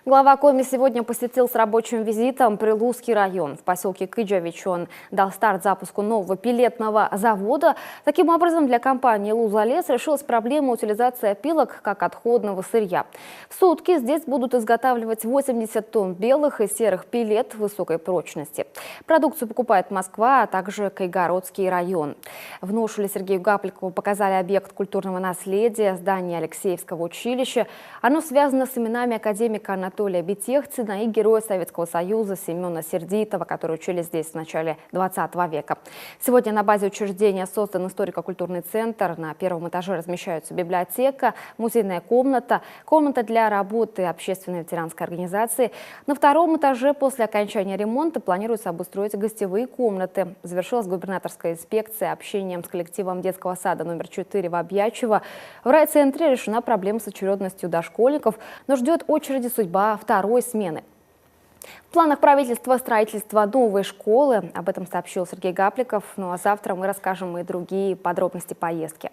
Глава Коми сегодня посетил с рабочим визитом Прилузский район. В поселке Кыджавич он дал старт запуску нового пилетного завода. Таким образом, для компании «Лузалес» решилась проблема утилизации опилок как отходного сырья. В сутки здесь будут изготавливать 80 тонн белых и серых пилет высокой прочности. Продукцию покупает Москва, а также Кайгородский район. В Нушуле Сергею Гапликову показали объект культурного наследия, здание Алексеевского училища. Оно связано с именами академика Анатолия Бетехцина и героя Советского Союза Семена Сердитова, которые учились здесь в начале 20 века. Сегодня на базе учреждения создан историко-культурный центр. На первом этаже размещаются библиотека, музейная комната, комната для работы общественной ветеранской организации. На втором этаже после окончания ремонта планируется обустроить гостевые комнаты. Завершилась губернаторская инспекция общением с коллективом детского сада номер 4 в Обьячево. В райцентре решена проблема с очередностью дошкольников, но ждет очереди судьба второй смены. В планах правительства строительство новой школы. Об этом сообщил Сергей Гапликов. Ну а завтра мы расскажем и другие подробности поездки.